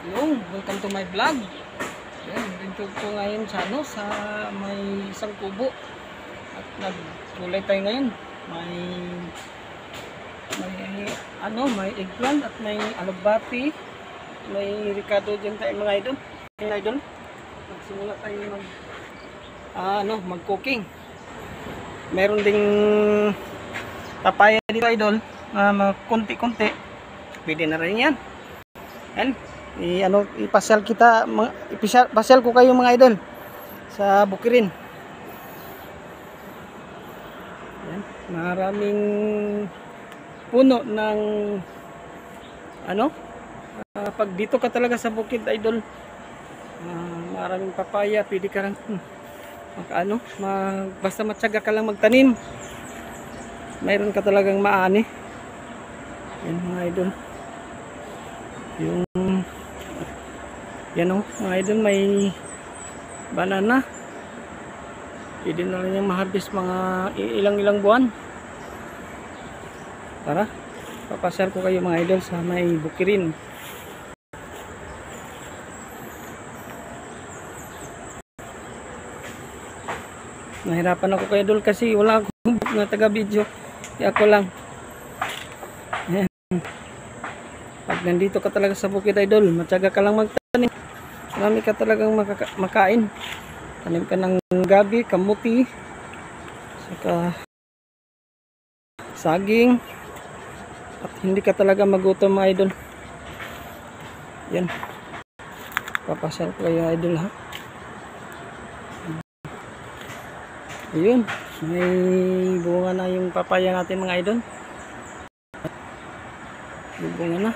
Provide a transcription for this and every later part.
Hello, welcome to my vlog. Yan, dito ko ngayon sa sa may isang kubo. At nagkulay tayo ngayon. May eggplant at may alugbati. May ricado din tayo mga idol. Magsimula tayo mag-cooking. Meron ding papaya dito idol. Konti-konti. Pwede na rin yan. Yan. Ipasyal ko kayo mga idol sa Bukirin. Yan, maraming puno ng pag dito ka talaga sa bukid idol, maraming papaya, pwede ka lang basta matyaga ka lang magtanim, mayroon ka talagang maani. Yan mga idol, yan mga idol, may banana. Pwede na rin yung ma-harvest mga ilang buwan. Tara, papasyal ko kayo mga idol sa may Bukirin. Nahirapan ako kayo idol kasi wala akong na taga-video. Kaya ako lang. Yan. Pag nandito ka talaga sa bukid idol, matyaga ka lang magtanim. Marami ka talagang makain. Tanim ka ng gabi, kamuti, saka saging, at hindi ka talaga magutom mga idol. Yan. Papasyal ko kayo idol ha. Ayun, may bunga na yung papaya natin mga idol. May bunga na.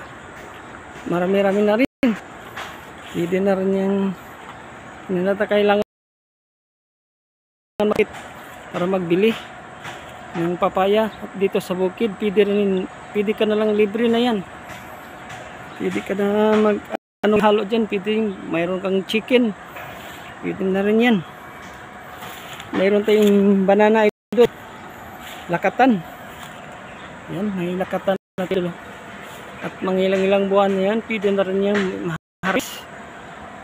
Marami-rami na rin. Hindi na rin yung kailangan para magbili ng papaya. At dito sa bukid, pwede ka na lang libre na yan. Pwede ka na halo dyan. Mayroon kang chicken, pwede na rin yan. Mayroon tayong banana idol, lakatan. Yan, may lakatan na idol. At mangilang-ilang buwan na yan, pwede na rin yan harvest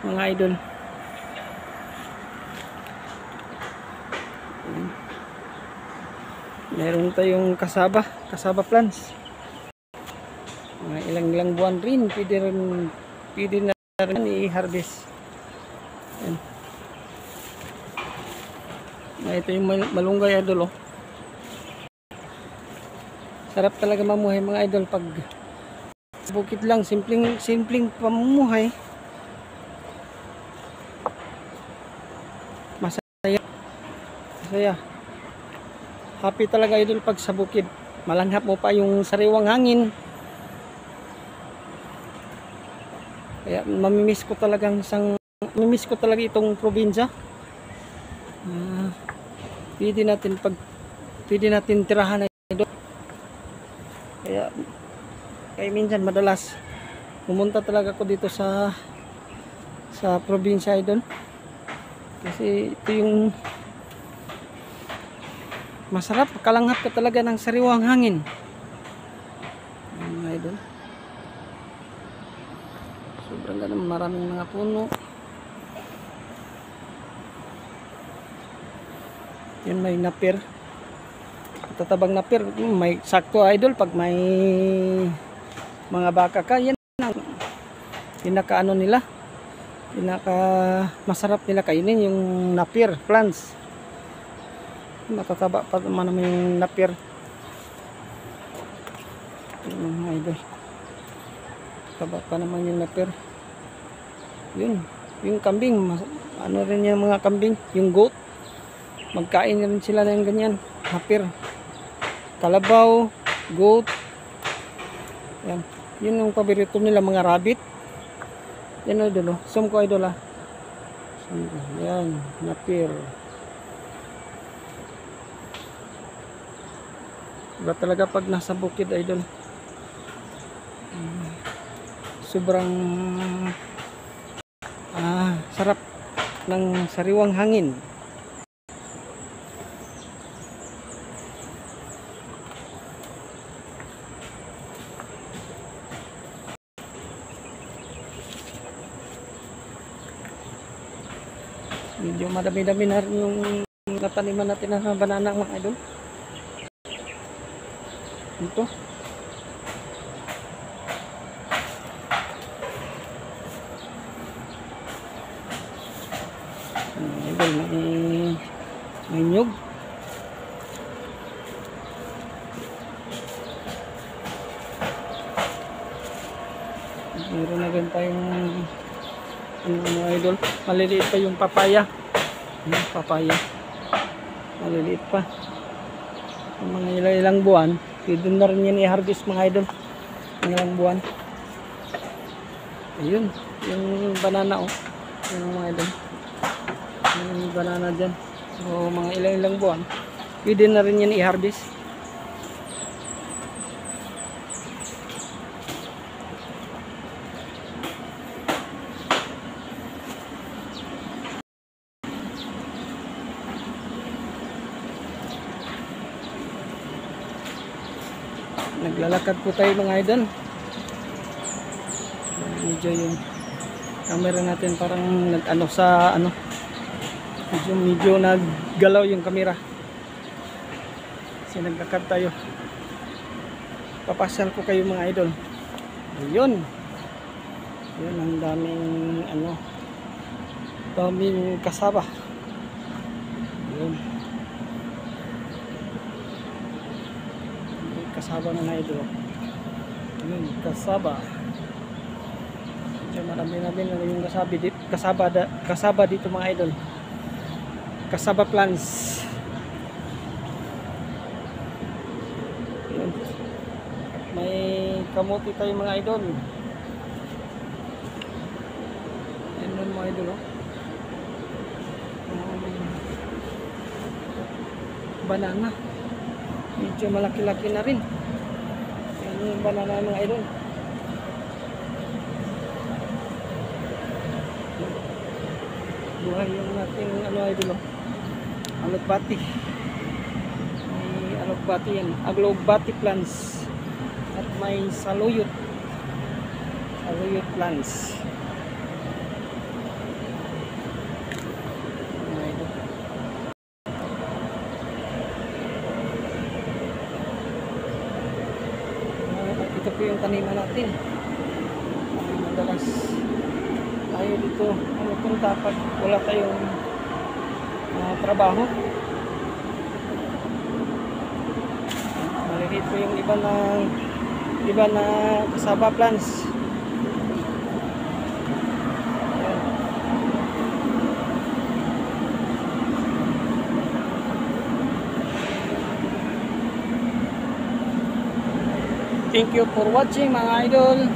mga idol. Meron tayong kasaba plants. Mga ilang buwan rin, pwede na rin i-harvest. Yan. Ito yung malunggay idol. Sarap talaga mamuhay mga idol pag sa bukid lang, simpleng pamumuhay. Masaya. Happy talaga idol pag sa bukid. Malanghap mo pa yung sariwang hangin. Kaya mamimiss ko talaga itong probinsya. Pwede natin tirahan na idol. Kaya minsan madalas pumunta talaga ako dito sa probinsya idol. Kasi ito yung masarap, kalanghap ka talaga ng sariwang hangin. Mga idol. Sobrang ganda, maraming mga puno. Yun, may napir. Tatabang napir. May sakto idol pag may mga baka ka. Yan ang pinaka masarap nila kainin, yung napir plants. Matataba pa naman yung napir. Mga idol, taba pa naman yung napir. Yun, yung kambing, rin yung mga kambing, yung goat, magkain rin sila ng ganyan, napir. Kalabaw, goat. Yan, yun yung paborito nila, mga rabbit. Yan idol, zoom ko idol ha. Yan, napir. Iba talaga pag nasa bukid idol. Sobrang sarap ng sariwang hangin. Medyo madami-dami na rin yung nataniman natin na banana mga idol. Ito. Idol, may nyug. Meron na rin tayong mga idol. Maliliit pa yung papaya. Papaya. Maliliit pa. Yung mga ilang buwan. Pwede na rin yan i-harvest mga idol. Ilang buwan. Ayun. Yung banana oh. Yung mga idol. Yung banana dyan. So mga ilang buwan. Pwede na rin yan i-harvest. Naglalakad po tayo mga idol. Medyo yung camera natin parang nag-ano sa ano. Medyo naggalaw yung camera. Kasi naglalakad tayo. Papasyal ko kayo mga idol. Ayun. Ayun ang daming ano. Daming kasaba. Ayun. Kasaba na idol. Ayun, kasaba. Medyo marami na yung kasaba dito mga idol. Kasaba plants. Ayun. May kamote tayo mga idol. Ayun mga idol oh. Banana. Medyo malaki-laki na rin. Yan yung banana mga idol. Buhay yung nating ano idol. Alugbati. May alugbati yan. Alugbati plants. At may saluyot. Saluyot plants. Ito po yung taniman natin. Madalas tayo dito pumunta pag wala tayong trabaho. Maliliit po yung iba na kasaba plants. Thank you for watching mga idol.